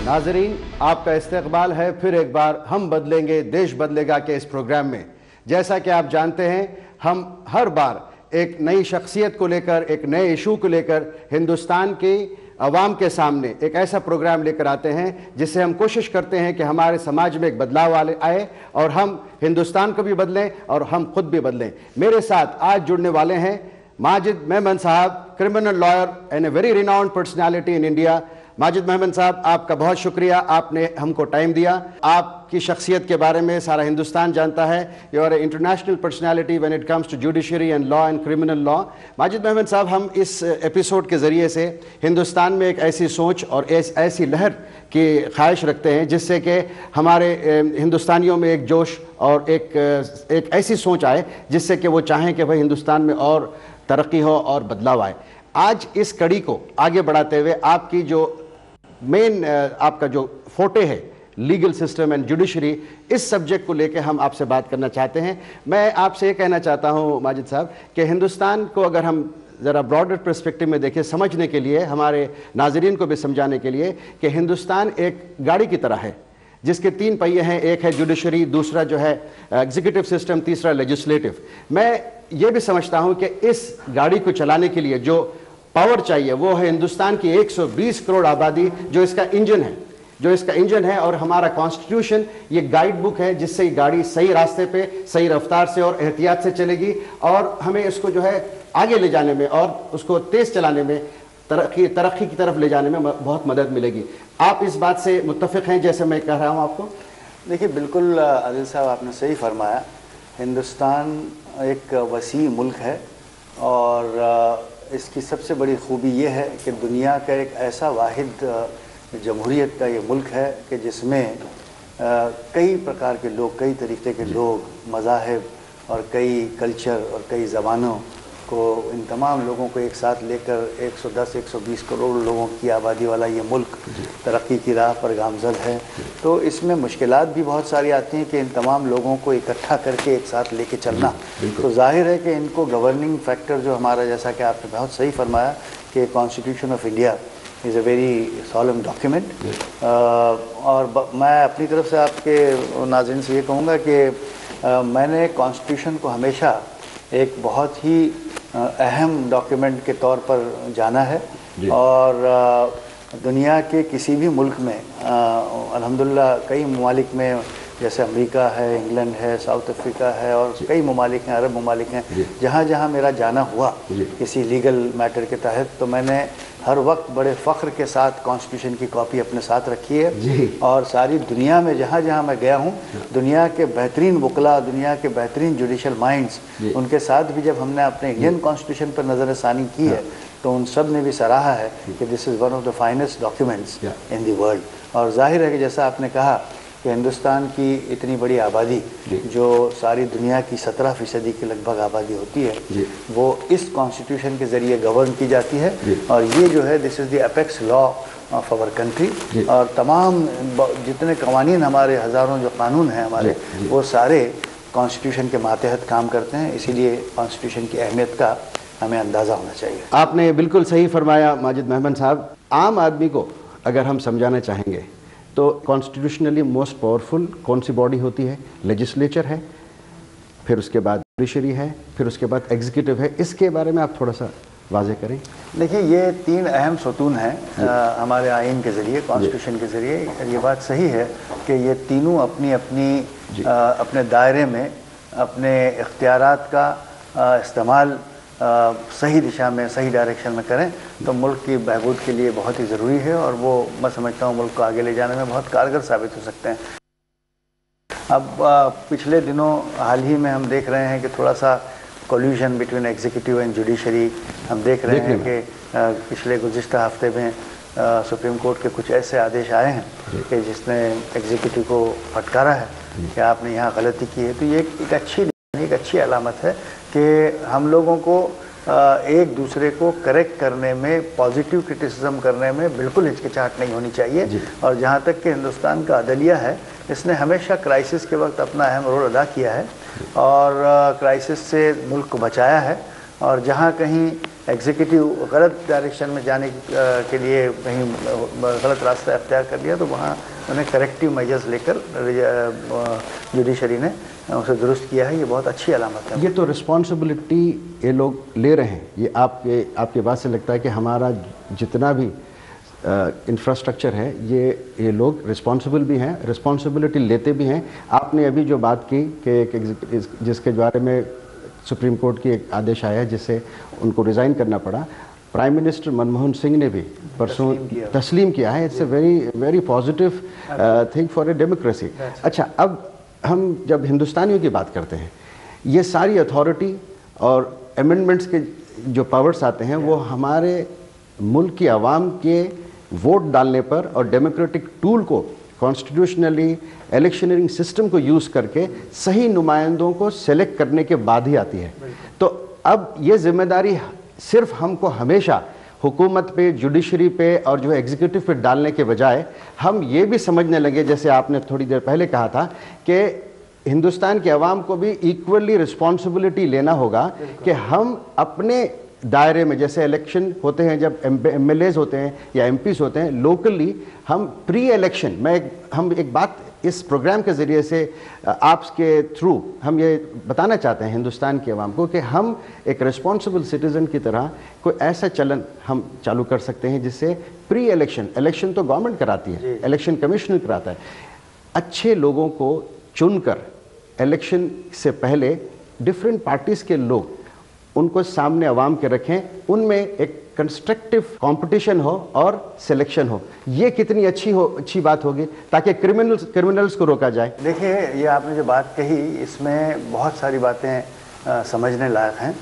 नाज़रीन, आपका इस्तकबाल है फिर एक बार हम बदलेंगे देश बदलेगा के इस प्रोग्राम में। जैसा कि आप जानते हैं, हम हर बार एक नई शख्सियत को लेकर, एक नए इशू को लेकर हिंदुस्तान की अवाम के सामने एक ऐसा प्रोग्राम लेकर आते हैं जिससे हम कोशिश करते हैं कि हमारे समाज में एक बदलाव आए और हम हिंदुस्तान को भी बदलें और हम खुद भी बदलें। मेरे साथ आज जुड़ने वाले हैं माजिद मेमन साहब, criminal lawyer and a very renowned personality in India. Majid Memon साहब, आपका बहुत शुक्रिया, आपने हमको टाइम दिया। आपकी शख्सियत के बारे में सारा हिंदुस्तान जानता है। You are a international personality when it comes to judiciary and law and criminal law. Majid Memon साहब, हम इस एपिसोड के ज़रिए से हिंदुस्तान में एक ऐसी सोच और ऐसी लहर की ख्वाहिश रखते हैं जिससे कि हमारे हिंदुस्तानियों में एक जोश और एक ऐसी सोच आए जिससे कि वो चाहें कि भाई हिंदुस्तान में और तरक्की हो और बदलाव आए। आज इस कड़ी को आगे बढ़ाते हुए आपकी जो आपका जो फोटे है लीगल सिस्टम एंड जुडिशरी, इस सब्जेक्ट को लेकर हम आपसे बात करना चाहते हैं। मैं आपसे ये कहना चाहता हूं माजिद साहब कि हिंदुस्तान को अगर हम ज़रा ब्रॉडर पर्सपेक्टिव में देखें, समझने के लिए, हमारे नाजरीन को भी समझाने के लिए कि हिंदुस्तान एक गाड़ी की तरह है जिसके 3 पहिए हैं। एक है जुडिशरी, दूसरा जो है एग्जीक्यूटिव सिस्टम, तीसरा लेजिस्लेटिव। मैं ये भी समझता हूं कि इस गाड़ी को चलाने के लिए जो पावर चाहिए वो है हिंदुस्तान की 120 करोड़ आबादी जो इसका इंजन है और हमारा कॉन्स्टिट्यूशन ये गाइड बुक है जिससे ये गाड़ी सही रास्ते पे, सही रफ्तार से और एहतियात से चलेगी और हमें इसको जो है आगे ले जाने में और उसको तेज चलाने में, तरक्की की तरफ ले जाने में बहुत मदद मिलेगी। आप इस बात से मुत्तफिक हैं जैसे मैं कह रहा हूँ आपको? देखिए, बिल्कुल आदिल साहब, आपने सही फरमाया। हिंदुस्तान एक वसी मुल्क है और इसकी सबसे बड़ी खूबी ये है कि दुनिया का एक ऐसा वाहिद जमहूरियत का ये मुल्क है कि जिसमें कई प्रकार के लोग, कई तरीक़े के लोग, मज़ाहिब और कई कल्चर और कई ज़बानों को, इन तमाम लोगों को एक साथ लेकर 110-120 करोड़ लोगों की आबादी वाला ये मुल्क तरक्की की राह पर गामज़द है। तो इसमें मुश्किलात भी बहुत सारी आती हैं कि इन तमाम लोगों को इकट्ठा करके एक साथ लेके चलना। तो जाहिर है कि इनको गवर्निंग फैक्टर जो हमारा, जैसा कि आपने बहुत सही फरमाया कि constitution of India is a very solemn document. और मैं अपनी तरफ से आपके नाज़रीन से ये कहूँगा कि मैंने कॉन्स्टिट्यूशन को हमेशा एक बहुत ही अहम डॉक्यूमेंट के तौर पर जाना है और दुनिया के किसी भी मुल्क में अल्हम्दुलिल्लाह कई ममालिक में, जैसे अमेरिका है, इंग्लैंड है, साउथ अफ्रीका है और कई ममालिक हैं, अरब ममालिक हैं, जहाँ जहाँ मेरा जाना हुआ किसी लीगल मैटर के तहत, तो मैंने हर वक्त बड़े फ़ख्र के साथ कॉन्स्टिट्यूशन की कॉपी अपने साथ रखी है। और सारी दुनिया में जहाँ जहाँ मैं गया हूँ, दुनिया के बेहतरीन वकला, दुनिया के बेहतरीन जुडिशल माइंड्स, उनके साथ भी जब हमने अपने इंडियन कॉन्स्टिट्यूशन पर नज़रसानी की है तो उन सब ने भी सराहा है कि this is one of the finest documents in the world. और जाहिर है कि जैसा आपने कहा कि हिंदुस्तान की इतनी बड़ी आबादी, जो सारी दुनिया की 17% की लगभग आबादी होती है, वो इस कॉन्स्टिट्यूशन के ज़रिए गवर्न की जाती है। और ये जो है, this is the apex law of our country. और तमाम जितने कवानीन, हमारे हज़ारों जो कानून हैं हमारे, वो सारे कॉन्स्टिट्यूशन के मातहत काम करते हैं। इसीलिए कॉन्स्टिट्यूशन की अहमियत का हमें अंदाज़ा होना चाहिए। आपने बिल्कुल सही फरमाया माजिद मेमन साहब। आम आदमी को अगर हम समझाना चाहेंगे तो कॉन्स्टिट्यूशनली मोस्ट पावरफुल कौन सी बॉडी होती है? लेजिस्लेचर है, फिर उसके बाद जुडिशरी है, फिर उसके बाद एग्जीक्यूटिव है। इसके बारे में आप थोड़ा सा वाज़े करें। देखिए, ये 3 अहम सतून हैं हमारे आइन के ज़रिए, कॉन्स्टिट्यूशन के ज़रिए। ये बात सही है कि ये तीनों अपने दायरे में अपने इख्तियारात का इस्तेमाल सही दिशा में, सही डायरेक्शन में करें तो मुल्क की बहबूद के लिए बहुत ही ज़रूरी है और वो मैं समझता हूँ मुल्क को आगे ले जाने में बहुत कारगर साबित हो सकते हैं। अब पिछले दिनों हाल ही में हम देख रहे हैं कि थोड़ा सा collision between executive and judiciary हम देख रहे हैं कि पिछले गुज़िश्ता हफ्ते में सुप्रीम कोर्ट के कुछ ऐसे आदेश आए हैं कि जिसने एग्जीक्यूटिव को फटकारा है कि आपने यहाँ गलती की है। तो ये एक अच्छी अलामत है कि हम लोगों को एक दूसरे को करेक्ट करने में, पॉजिटिव क्रिटिसिज्म करने में बिल्कुल हिचकिचाहट नहीं होनी चाहिए। और जहाँ तक कि हिंदुस्तान का अदलिया है, इसने हमेशा क्राइसिस के वक्त अपना अहम रोल अदा किया है और क्राइसिस से मुल्क को बचाया है। اور جہاں کہیں ایگزیکٹو غلط ڈائریکشن میں جانے کے لیے کہیں غلط راستہ اختیار کر لیا تو وہاں انہیں کریکٹیو میجرز لے کر جوڈیشری نے اسے درست کیا ہے. یہ بہت اچھی علامت ہے. یہ تو رسپانسبلٹی یہ لوگ لے رہے ہیں. یہ آپ کے بات سے لگتا ہے کہ ہمارا جتنا بھی انفراسٹرکچر ہے یہ لوگ رسپانسبل بھی ہیں, رسپانسبلٹی لیتے بھی ہیں. آپ نے ابھی جو بات کی کہ جس کے بارے میں سپریم کورٹ کی ایک آدیش آیا ہے جس سے ان کو ریزائن کرنا پڑا, پرائم منسٹر منموہن سنگھ نے بھی پرسوں تسلیم کیا ہے. It's a very positive thing for a democracy. اچھا, اب ہم جب ہندوستانیوں کی بات کرتے ہیں, یہ ساری اتھارٹی اور امینڈمنٹس کے جو پاورز آتے ہیں وہ ہمارے ملک کی عوام کے ووٹ ڈالنے پر اور ڈیموکریٹک ٹول کو کانسٹیٹیوشنلی الیکشنرنگ سسٹم کو یوز کر کے صحیح نمائندوں کو سلیکٹ کرنے کے بعد ہی آتی ہے. تو اب یہ ذمہ داری صرف ہم کو ہمیشہ حکومت پہ, جوڈیشری پہ اور جو ہے ایگزیکٹو پہ ڈالنے کے بجائے ہم یہ بھی سمجھنے لگے, جیسے آپ نے تھوڑی دیر پہلے کہا تھا, کہ ہندوستان کے عوام کو بھی ایکولی رسپانسبلٹی لینا ہوگا کہ ہم اپنے دائرے میں, جیسے الیکشن ہوتے ہیں جب ایم ایل ایز ہوتے ہیں یا ایم پیز ہوتے ہیں لوکلی, ہم پری الیکشن ہم ایک بات اس پروگرام کے ذریعے سے آپ کے تھرو ہم یہ بتانا چاہتے ہیں ہندوستان کے عوام کو کہ ہم ایک رسپانسبل سٹیزن کی طرح کوئی ایسا چلن ہم چالو کر سکتے ہیں جس سے پری الیکشن تو گورنمنٹ کراتی ہے, الیکشن کمیشن کراتا ہے, اچھے لوگوں کو چن کر الیکشن سے پہلے ڈفرینٹ پارٹیز کے لوگ ان کو سامنے عوام کے رکھیں, ان میں ایک کنسٹرکٹیو کمپٹیشن ہو اور سلیکشن ہو. یہ کتنی اچھی بات ہوگی تاکہ کرمنلز کو روکا جائے. دیکھیے, یہ آپ نے جو بات کہی اس میں بہت ساری باتیں سمجھنے لائق ہیں.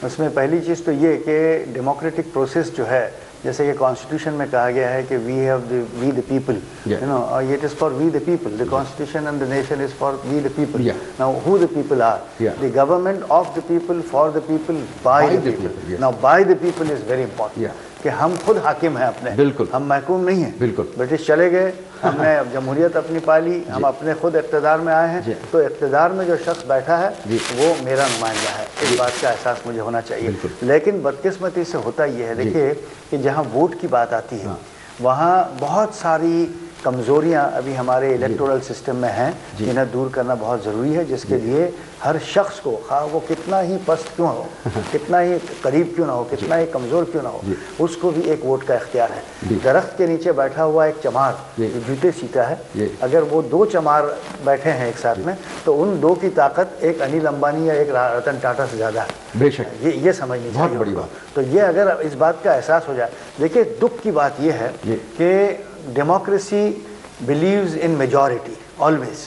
اس میں پہلی چیز تو یہ کہ ڈیموکریٹک پروسیس جو ہے, جیسے کہ کانسٹیٹیوشن میں کہا گیا ہے کہ we the people, it is for we the people. The constitution and the nation is for we the people. Now who the people are? The government of the people, for the people, by the people. Now by the people is very important. کہ ہم خود حاکم ہیں اپنے, ہم محکوم نہیں ہیں. برٹش چلے گئے, ہم نے جمہوریت اپنی پالی, ہم اپنے خود اقتدار میں آئے ہیں, تو اقتدار میں جو شخص بیٹھا ہے وہ میرا نمائندہ ہے. اس بات کا احساس مجھے ہونا چاہیے. لیکن بدقسمتی سے ہوتا یہ ہے, دیکھیے کہ جہاں ووٹ کی بات آتی ہے وہاں بہت ساری کمزوریاں ابھی ہمارے الیکٹورل سسٹم میں ہیں جنہیں دور کرنا بہت ضروری ہے, جس کے لیے ہر شخص کو, خواہ وہ کتنا ہی پست کیوں ہو, کتنا ہی قریب کیوں نہ ہو, کتنا ہی کمزور کیوں نہ ہو, اس کو بھی ایک ووٹ کا اختیار ہے. درخت کے نیچے بیٹھا ہوا ایک چمار جو جوتے سیتا ہے, اگر وہ دو چمار بیٹھے ہیں ایک ساتھ میں تو ان دو کی طاقت ایک انل امبانی یا ایک رتن ٹاٹا سے زیادہ ہے. بے شک یہ سمجھنی چاہیے. بہت بڑی بات. تو یہ اگر اس بات کا احساس ہو جائے, دیکھیے دکھ کی بات یہ ہے کہ democracy believes in majority always,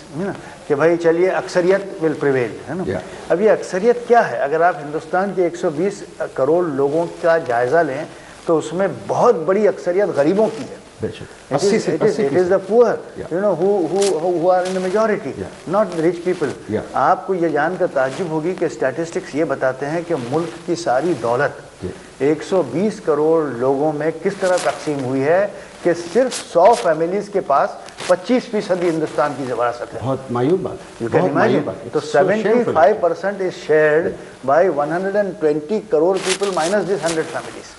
کہ بھائی چلیے اکثریت will prevail, ہے نا. اب یہ اکثریت کیا ہے؟ اگر آپ ہندوستان کے 120 کروڑ لوگوں کا جائزہ لیں تو اس میں بہت بڑی اکثریت غریبوں کی ہے. It is the poor, who are in the majority, not the rich people. آپ کو یہ جان کر تعجب ہوگی کہ اسٹیٹسٹکس یہ بتاتے ہیں کہ ملک کی ساری دولت 120 کروڑ لوگوں میں کس طرح تقسیم ہوئی ہے کہ صرف 100 فیملیز کے پاس 25% ہندوستان کی وراثت ہے. بہت مایوب بات. You can imagine. تو 75% is shared by 120 crore people minus this 100 families.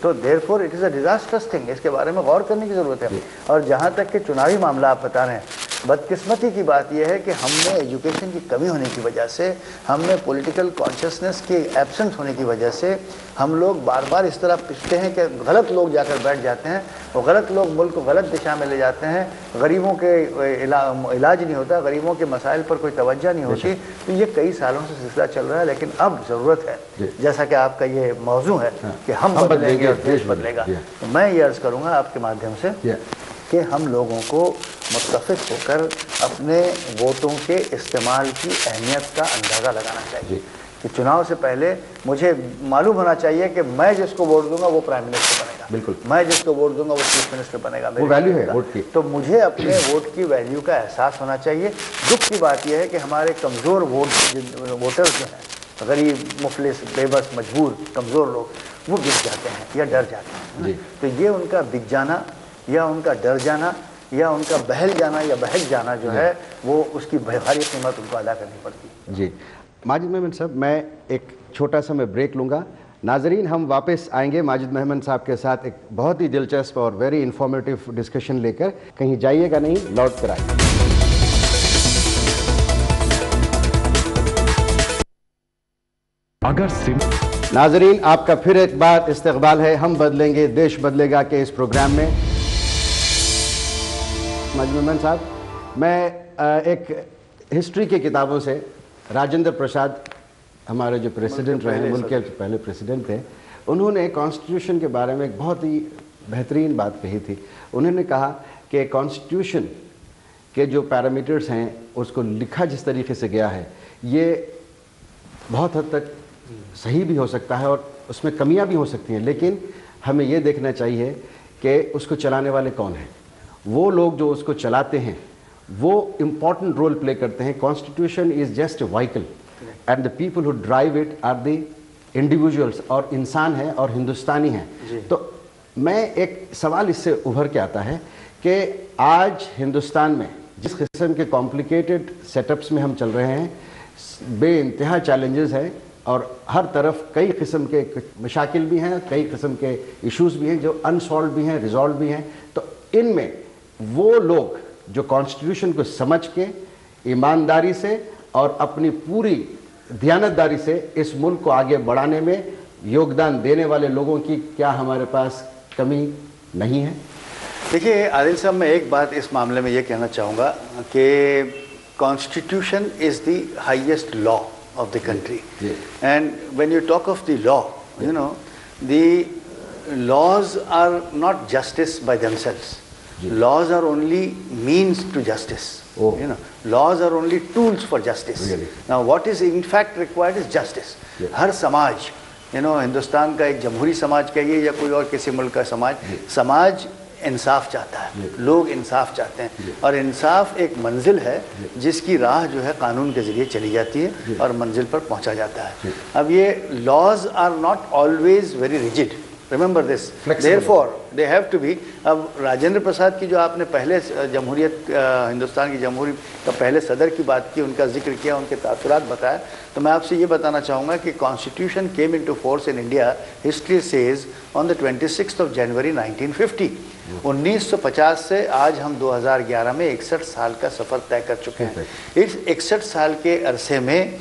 تو therefore it is a disastrous thing. اس کے بارے میں غور کرنے کی ضرورت ہے. اور جہاں تک کہ چناوی معاملہ آپ بتا رہے ہیں, بدقسمتی کی بات یہ ہے کہ ہم نے ایجوکیشن کی کمی ہونے کی وجہ سے, ہم نے پولیٹیکل کانشسنس کی ایبسنس ہونے کی وجہ سے ہم لوگ بار بار اس طرح پستے ہیں کہ غلط لوگ جا کر بیٹھ جاتے ہیں, وہ غلط لوگ ملک کو غلط دشا میں لے جاتے ہیں, غریبوں کے علاج نہیں ہوتا, غریبوں کے مسائل پر کوئی توجہ نہیں ہوتی. تو یہ کئی سالوں سے سلسلہ چل رہا ہے, لیکن اب ضرورت ہے, جیسا کہ آپ کا یہ موضوع ہے کہ ہم بدلیں گے اور دیش بدلے گا. میں یہ عرض کروں گا آپ کے مادھیم سے کہ ہم لوگوں کو متفق ہو کر اپنے ووٹوں کے استعمال کی اہمیت کا اندازہ لگانا چاہیے. کہ چناؤ سے پہلے مجھے معلوم ہونا چاہیے کہ میں جس کو ووٹ دوں گا وہ پرائم منسٹر بنے گا, بالکل, میں جس کو ووٹ دوں گا وہ چیف منسٹر بنے گا. وہ ویلیو ہے ووٹ کی. تو مجھے اپنے ووٹ کی ویلیو کا احساس ہونا چاہیے. دکھ کی بات یہ ہے کہ ہمارے کمزور ووٹرز جو ہیں, غریب, مفلس, بے بس, مجبور, کمزور لوگ, وہ بک جاتے ہیں یا ڈر جاتے ہیں. تو یہ ان کا بک جانا یا ان کا ڈر جانا یا ان کا بہل جانا یا بہک جانا جو ہے, وہ اس کی بھاری قیمت ان کو ادا کرنی پڑتی ہے. جی, माजिद मेमन साहब, मैं एक छोटा सा मैं ब्रेक लूँगा। नाजरीन, हम वापस आएंगे माजिद मेमन साहब के साथ एक बहुत ही दिलचस्प और वेरी इंफॉर्मेटिव डिस्कशन लेकर। कहीं जाइएगा नहीं, लौट कर आइए। नाजरीन, आपका फिर एक बार इस्तकबाल है हम बदलेंगे देश बदलेगा के इस प्रोग्राम में। माजिद मेमन साहब, मैं एक हिस्ट्री की किताबों से राजेंद्र प्रसाद, हमारे जो प्रेसिडेंट रहे, मुल्क के पहले प्रेसिडेंट थे, उन्होंने कॉन्स्टिट्यूशन के बारे में एक बहुत ही बेहतरीन बात कही थी। उन्होंने कहा कि कॉन्स्टिट्यूशन के जो पैरामीटर्स हैं उसको लिखा जिस तरीके से गया है ये बहुत हद तक सही भी हो सकता है और उसमें कमियां भी हो सकती हैं, लेकिन हमें ये देखना चाहिए कि उसको चलाने वाले कौन हैं। वो लोग जो उसको चलाते हैं वो इम्पॉर्टेंट रोल प्ले करते हैं। Constitution is just a vehicle and the people who drive it are the individuals, और इंसान हैं और हिंदुस्तानी हैं। तो मैं एक सवाल इससे उभर के आता है कि आज हिंदुस्तान में जिस किस्म के कॉम्प्लिकेटेड सेटअप्स में हम चल रहे हैं, बेइंतहा चैलेंजेस हैं और हर तरफ कई किस्म के मशाकिल भी हैं, कई किस्म के इश्यूज़ भी हैं जो अनसॉल्व भी हैं, रिजॉल्व भी हैं। तो इनमें वो लोग जो कॉन्स्टिट्यूशन को समझ के ईमानदारी से और अपनी पूरी दयानतदारी से इस मुल्क को आगे बढ़ाने में योगदान देने वाले लोगों की क्या हमारे पास कमी नहीं है? देखिए आदिल साहब, मैं एक बात इस मामले में ये कहना चाहूँगा कि constitution is the highest law of the country. And when you talk of the law, you know, the laws are not justice by themselves. Laws are only means to justice. You know, laws are only tools for justice. Now what is in fact required is justice. हर समाज, you know, Hindustan का एक जमहूरी समाज कहिए या कोई और किसी मुल्क का समाज इंसाफ चाहता है, लोग इंसाफ चाहते हैं, और इंसाफ एक मंजिल है जिसकी राह जो है कानून के ज़रिए चली जाती है और मंजिल पर पहुंचा जाता है। अब ये laws are not always very rigid, remember this, therefore they have to be. अब राजेंद्र प्रसाद की जो आपने पहले जमहूरियत, हिंदुस्तान की जमहूरी का पहले सदर की बात की, उनका जिक्र किया, उनके तासुरात बताया, तो मैं आपसे ये बताना चाहूँगा कि constitution came into force in India, history says, on the 26th of January 1950। 1950 से आज हम 2011 में 61 साल का सफ़र तय कर चुके हैं। इस 61 साल के अरसे में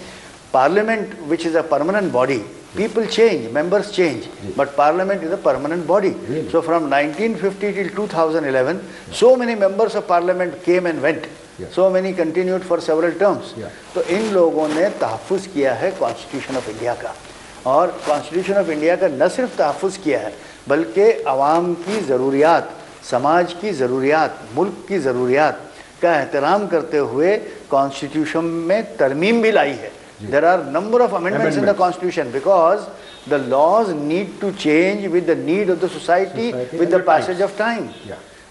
parliament, which is a permanent body, people change, members change, but parliament is a permanent body. So from 1950 till 2011, so many members of parliament came and went. So many continued for several terms. तो इन लोगों ने तहफ़्फ़ुज़ किया है constitution of India का, और constitution of India का न सिर्फ तहफ़्फ़ुज़ किया है बल्कि आवाम की ज़रूरियात, समाज की ज़रूरियात, मुल्क की ज़रूरियात का एहतराम करते हुए कॉन्स्टिट्यूशन में तरमीम भी लाई है। There are number of amendments in the constitution because the laws need to change with the need of the society with the passage of time.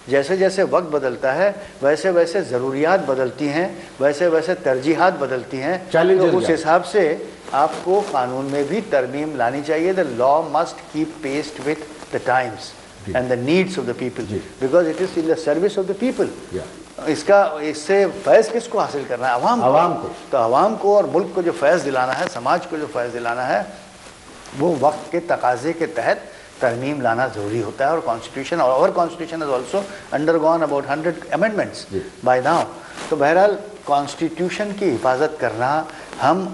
जैसे जैसे वक्त बदलता है वैसे वैसे ज़रूरियात बदलती हैं, वैसे वैसे तरजीहात बदलती हैं, तो उस हिसाब से आपको कानून में भी तरमीम लानी चाहिए। The law must keep pace with the times and the needs of the people because it is in the service of the people. इससे फैज़ किसको हासिल करना है? आवाम को। तो आवाम को और मुल्क को जो फैज़ दिलाना है, समाज को जो फैज़ दिलाना है, वो वक्त के तकाजे के तहत तरमीम लाना ज़रूरी होता है। और कॉन्स्टिट्यूशन, और our constitution has also undergone about 100 amendments by now. तो बहरहाल कॉन्स्टिट्यूशन की हिफाजत करना हम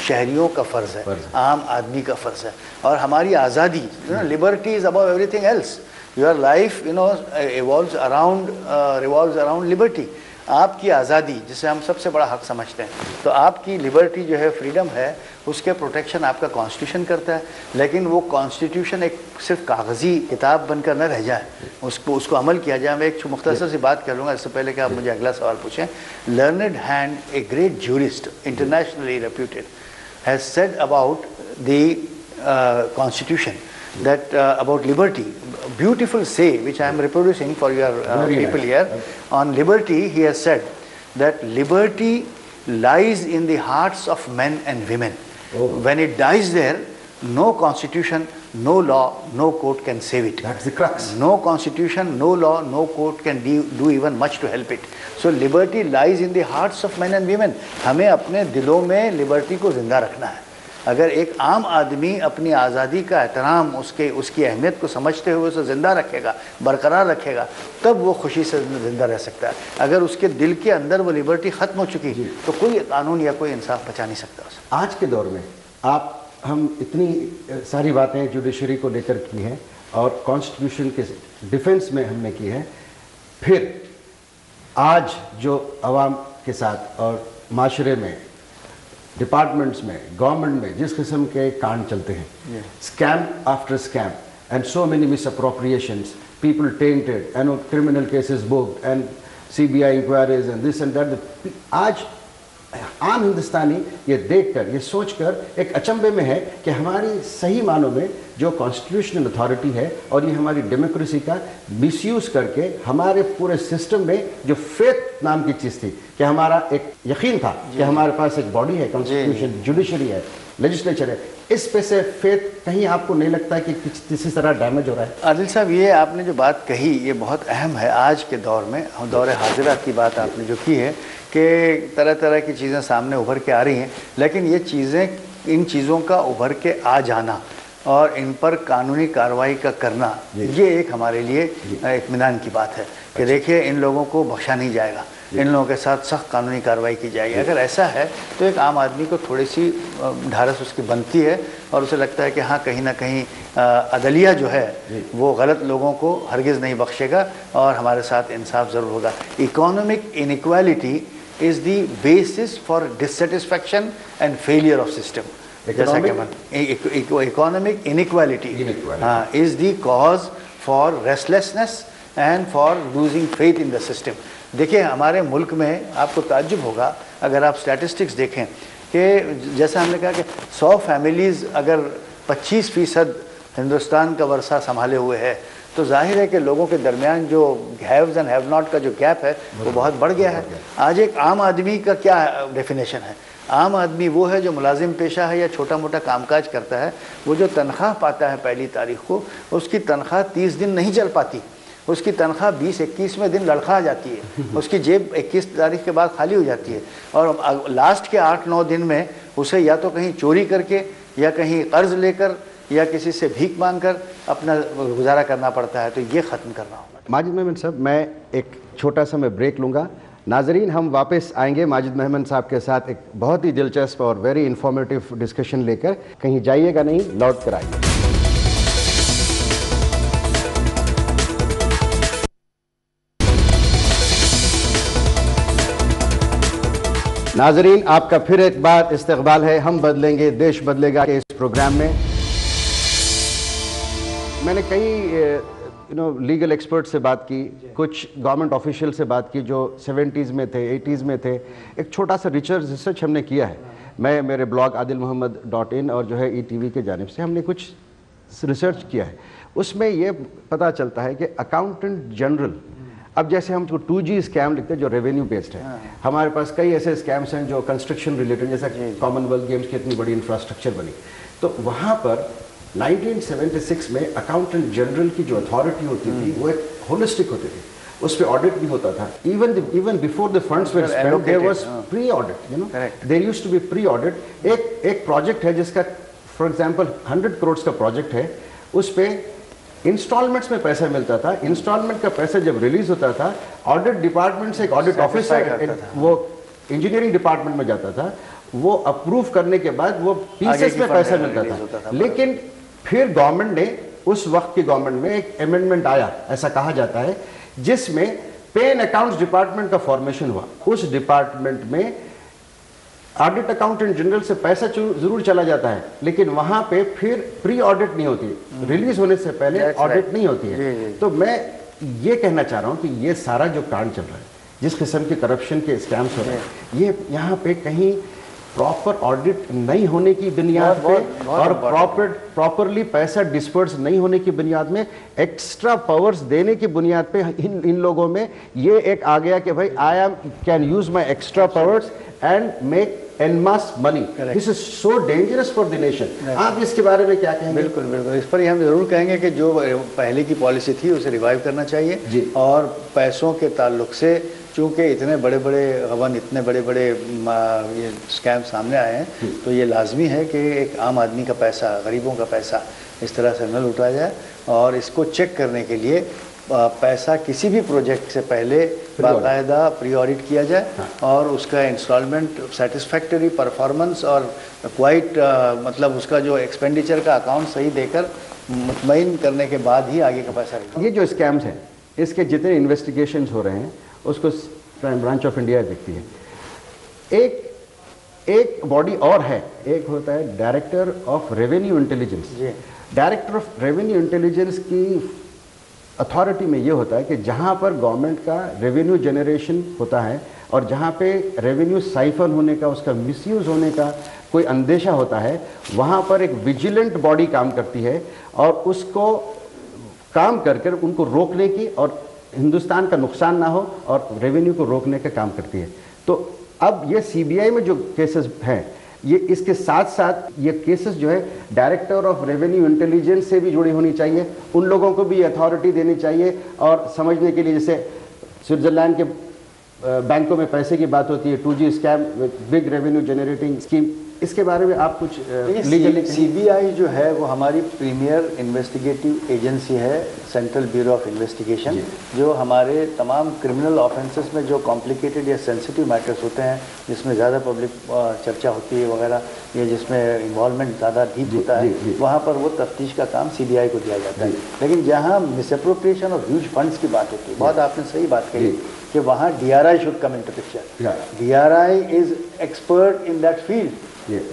शहरियों का फ़र्ज़ है, आम आदमी का फ़र्ज़ है। और हमारी आज़ादी, liberty is above everything else. Your life, you know, revolves around liberty. आपकी आज़ादी जिसे हम सबसे बड़ा हक समझते हैं, तो आपकी लिबर्टी जो है, फ्रीडम है, उसके प्रोटेक्शन आपका कॉन्स्टिट्यूशन करता है। लेकिन वो कॉन्स्टिट्यूशन एक सिर्फ कागज़ी किताब बनकर न रह जाए, उसको अमल किया जाए। मैं एक मुख्तसर सी बात कर लूँगा इससे पहले कि आप मुझे अगला सवाल पूछें। Learned hand, a great jurist, internationally reputed, has said about the constitution that about liberty, beautiful say which I am reproducing for your people here. On liberty, he has said that liberty lies in the hearts of men and women. When it dies there, no constitution, no law, no court can save it. That's the crux. No constitution, no law, no court can do even much to help it. So liberty lies in the hearts of men and women. हमें अपने दिलों में liberty को जिंदा रखना है. अगर एक आम आदमी अपनी आज़ादी का एहतराम, उसकी अहमियत को समझते हुए उसे ज़िंदा रखेगा, बरकरार रखेगा, तब वो खुशी से ज़िंदा रह सकता है. अगर उसके दिल के अंदर वो लिबर्टी ख़त्म हो चुकी तो कोई कानून या कोई इंसाफ बचा नहीं सकता उसे. आज के दौर में हम इतनी सारी बातें जुडिशरी को लेकर की हैं और कॉन्स्टिट्यूशन के डिफेंस में हमने की है, फिर आज जो अवाम के साथ और माशरे में, डिपार्टमेंट्स में, गवर्नमेंट में जिस किस्म के कांड चलते हैं, scam after scam and so many misappropriations, people tainted and criminal cases booked and CBI inquiries and this and that, आज आम हिंदुस्तानी ये देखकर, ये सोचकर एक अचंभे में है कि हमारी सही मानों में जो कॉन्स्टिट्यूशनल अथॉरिटी है और ये हमारी डेमोक्रेसी का मिसयूज़ करके हमारे पूरे सिस्टम में जो फेथ नाम की चीज़ थी, कि हमारा एक यकीन था कि हमारे पास एक बॉडी है, कॉन्स्टिट्यूशन, जुडिशरी है, लेजिस्लेचर है, इस पे से फेथ कहीं आपको नहीं लगता कि किसी तरह डैमेज हो रहा है? आदिल साहब, ये आपने जो बात कही ये बहुत अहम है. आज के दौर में, दौर हाजिरा की बात आपने जो की है कि तरह तरह की चीज़ें सामने उभर के आ रही हैं, लेकिन ये चीज़ें, इन चीज़ों का उभर के आ जाना और इन पर कानूनी कार्रवाई का करना, ये एक हमारे लिए इत्मीनान की बात है कि देखिए इन लोगों को बख्शा नहीं जाएगा, इन लोगों के साथ सख्त कानूनी कार्रवाई की जाएगी. अगर ऐसा है तो एक आम आदमी को थोड़ी सी ढारस उसकी बनती है और उसे लगता है कि हाँ, कहीं ना कहीं अदलिया जो है वो गलत लोगों को हरगिज़ नहीं बख्शेगा और हमारे साथ इंसाफ ज़रूर होगा. Economic inequality is the basis for dissatisfaction and failure of system. जैसा कि economic inequality is the cause for restlessness and for losing faith in the system. देखिए हमारे मुल्क में आपको ताज्जुब होगा अगर आप स्टैटिस्टिक्स देखें कि जैसा हमने कहा कि 100 फैमिलीज़ अगर 25% हिंदुस्तान का वर्षा संभाले हुए है, तो जाहिर है कि लोगों के दरमियान जो हैव्स एंड हैव नॉट का जो गैप है वो बहुत बढ़ गया है. आज एक आम आदमी का क्या डेफिनेशन है? आम आदमी वो है जो मुलाजिम पेशा है या छोटा मोटा कामकाज करता है, वो जो तनख्वाह पाता है पहली तारीख को, उसकी तनख्वाह 30 दिन नहीं चल पाती, उसकी तनख्वाह 20-21वें दिन लड़खड़ा जाती है, उसकी जेब 21 तारीख के बाद खाली हो जाती है और लास्ट के 8-9 दिन में उसे या तो कहीं चोरी करके या कहीं कर्ज लेकर या किसी से भीख मांगकर अपना गुजारा करना पड़ता है. तो ये ख़त्म करना होगा. माजिद मेमन साहब, मैं एक छोटा सा मैं ब्रेक लूँगा. नाजरीन, हम वापस आएंगे माजिद मेमन साहब के साथ एक बहुत ही दिलचस्प और वेरी इंफॉर्मेटिव डिस्कशन लेकर. कहीं जाइएगा नहीं, लौट कर आइए. नाजरीन, आपका फिर एक बार इस्तकबाल है हम बदलेंगे देश बदलेगा के इस प्रोग्राम में. मैंने कई लीगल एक्सपर्ट से बात की, कुछ गवर्नमेंट ऑफिशियल से बात की जो 70s में थे, 80s में थे. एक छोटा सा रिसर्च हमने किया है. मैं मेरे ब्लॉग adilmohammad.in और जो है ETV के जानिब से हमने कुछ रिसर्च किया है. उसमें ये पता चलता है कि अकाउंटेंट जनरल, अब जैसे हम 2G स्कैम लिखते हैं जो रेवेन्यू बेस्ड है, हमारे पास कई ऐसे स्कैम्स हैं जो कंस्ट्रक्शन रिलेटेड, जैसा कॉमनवेल्थ गेम्स की इतनी बड़ी इंफ्रास्ट्रक्चर बनी, तो वहाँ पर 1976 में अकाउंटेंट जनरल की जो अथॉरिटी होती थी वो एक होलिस्टिक होती थी, उस पर ऑडिट भी होता था. Even before the funds were spent there was pre audit, there used to be pre audit. एक प्रोजेक्ट है जिसका फॉर एग्जांपल 100 करोड़ का प्रोजेक्ट है, उस पे इंस्टॉलमेंट्स में पैसा मिलता था. इंस्टॉलमेंट का पैसा जब रिलीज होता था, ऑडिट डिपार्टमेंट से एक ऑडिट ऑफिसर वो इंजीनियरिंग डिपार्टमेंट में जाता था, वो अप्रूव करने के बाद वो पीसेस में पैसा मिलता था. लेकिन फिर गवर्नमेंट ने, उस वक्त की गवर्नमेंट में एक अमेंडमेंट आया, ऐसा कहा जाता है, जिसमें पे एंड अकाउंट्स डिपार्टमेंट का फॉर्मेशन हुआ. उस डिपार्टमेंट में ऑडिट अकाउंटेंट जनरल से पैसा जरूर चला जाता है, लेकिन वहां पे फिर प्री ऑडिट नहीं होती, रिलीज होने से पहले ऑडिट नहीं होती है. तो मैं ये कहना चाह रहा हूं कि ये सारा जो कांड चल रहा है, जिस किस्म के करप्शन के स्कैम्स हो रहे हैं, ये यहाँ पे कहीं प्रॉपर ऑडिट नहीं होने की बुनियाद पे और प्रॉपरली पैसा डिस्पर्स नहीं होने की बुनियाद में, एक्स्ट्रा पावर्स देने की बुनियाद पे इन लोगों में ये एक आ गया कि भाई I can use my extra powers and make en mass money. This is so dangerous for the nation. آپ اس کے بارے میں کیا کہیں گے؟ بالکل بالکل، اس پر ہم ضرور کہیں گے کہ جو پہلے کی پالیسی تھی اسے ریوائیو کرنا چاہیے، اور پیسوں کے تعلق سے چونکہ اتنے بڑے بڑے غبن، اتنے بڑے بڑے یہ اسکیم سامنے آئے ہیں، تو یہ لازمی ہے کہ ایک عام آدمی کا پیسہ، غریبوں کا پیسہ اس طرح سے نہ لوٹا جائے، اور اس کو چیک کرنے کے لیے پیسہ کسی بھی پروجیکٹ سے پہلے باقاعدہ پری آڈٹ کیا جائے، اور اس کا انسٹالمنٹ سیٹسفیکٹری پرفارمنس اور کوائٹ مطلب اس کا جو ایکسپینڈیچر کا اکاؤنٹ صحیح دے کر مطمئن کرنے کے بعد ہی آگے کا پیسہ رہے گا۔ یہ جو اسکیمز ہیں اس کے جتنے انویسٹیگیشنز ہو رہے ہیں اس کو کرائم برانچ آف انڈیا دیکھتی ہے۔ ایک باڈی اور ہے، ایک ہوتا ہے director of revenue intelligence. Director of revenue intelligence کی اتھارٹی میں یہ ہوتا ہے کہ جہاں پر گورنمنٹ کا ریونیو جنریشن ہوتا ہے اور جہاں پہ ریونیو سائفن ہونے کا، اس کا مس یوز ہونے کا کوئی اندیشہ ہوتا ہے، وہاں پر ایک ویجیلنٹ باڈی کام کرتی ہے اور اس کو کام کر کر ان کو روکنے کی اور ہندوستان کا نقصان نہ ہو اور ریونیو کو روکنے کا کام کرتی ہے۔ تو اب یہ سی بی آئی میں جو کیسز ہیں، یہ اس کے ساتھ ساتھ یہ کیسز جو ہے ڈائریکٹر آف ریونیو انٹیلیجنس سے بھی جڑی ہونی چاہیے، ان لوگوں کو بھی اتھارٹی دینی چاہیے، اور سمجھنے کے لیے جیسے سوئٹزرلینڈ کے بینکوں میں پیسے کی بات ہوتی ہے، 2G scheme big revenue generating scheme, اس کے بارے میں آپ کچھ سی بی آئی جو ہے وہ ہماری پریمیئر انویسٹیگیٹو ایجنسی ہے، سینٹرل بیورو آف انویسٹیگیشن، جو ہمارے تمام کرمنل آفینسز میں جو کمپلیکیٹڈ یا سینسٹیو میٹرز ہوتے ہیں، جس میں زیادہ پبلک چرچا ہوتی ہے وغیرہ، یا جس میں انوالومنٹ زیادہ ڈیپ ہوتا ہے، وہاں پر وہ تفتیش کا کام سی بی آئی کو دیا جاتا ہے۔ لیکن جہاں مس اپروپریشن آف ہیوج فنڈس کی بات ہوتی ہے، بہت آپ نے صحیح بات کہی کہ وہاں D R I should come into picture. D R I is expert in that field.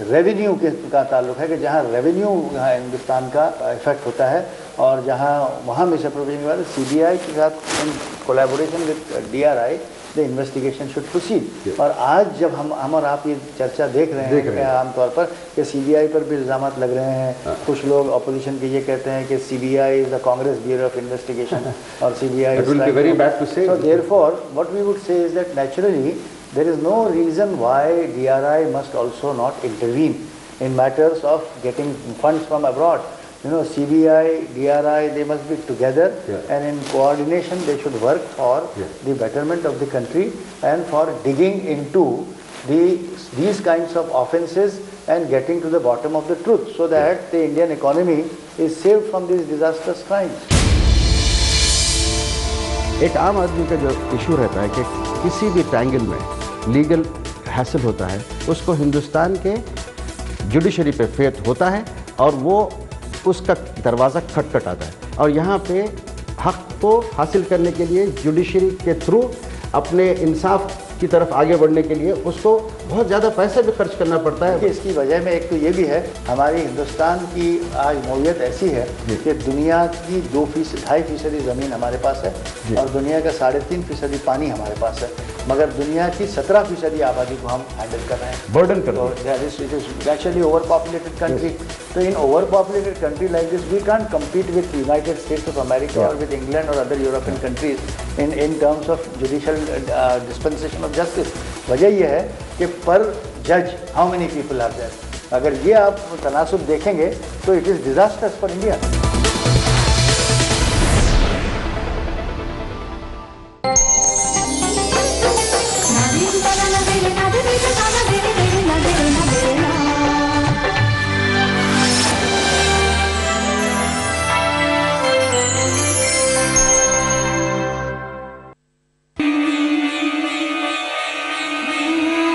Revenue کا تعلق ہے کہ جہاں ریونیو ہندوستان کا افیکٹ ہوتا ہے، اور جہاں وہاں مس اپروپریشن کے بعد سی بی آئی کے ساتھ in collaboration with D R I the investigation should proceed. اور آج جب ہم اور آپ یہ چرچا دیکھ رہے ہیں عام طور پر کہ سی بی آئی پر بھی الزامات لگ رہے ہیں، کچھ لوگ اپوزیشن کے یہ کہتے ہیں کہ C B I is the Congress bureau of investigation, اور C B I so therefore what we would say is that naturally there is no reason why DRI must also not intervene in matters of getting funds from abroad. You know, CBI, DRI, they must be together, and in coordination they should work for the betterment of the country and for digging into these kinds of offences and getting to the bottom of the truth, so that the Indian economy is saved from these disastrous crimes. ایک عام آدمی کا جو issue رہتا ہے کہ کسی بھی ٹینگل میں لیگل حاصل ہوتا ہے، اس کو ہندوستان کے جوڈیشری پہ فیتھ ہوتا ہے اور وہ اس کا دروازہ کھٹکھٹاتا ہے، اور یہاں پہ حق کو حاصل کرنے کے لیے جوڈیشری کے تھرو اپنے انصاف کی طرف آگے بڑھنے کے لیے اس کو بہت زیادہ پیسہ بھی خرچ کرنا پڑتا ہے۔ اس کی وجہ میں ایک تو یہ بھی ہے، ہماری ہندوستان کی آج نوعیت ایسی ہے کہ دنیا کی 2.5% زمین ہمارے پاس ہے، اور دنیا کا 3.5% پانی ہمارے پاس ہے، مگر دنیا کی 17% آبادی کو ہم ہینڈل کر رہے ہیں، برڈن کر رہے ہیں۔ ایکچولی اوور پاپولیٹڈ کنٹری، تو in over populated country like this we can't compete with United States of America اور وتھ انگلینڈ اور other European countries in terms of judicial dispensation of justice. وجہ یہ ہے کہ پر جج how many people are there. اگر یہ آپ تناسب دیکھیں گے تو it is disastrous for India.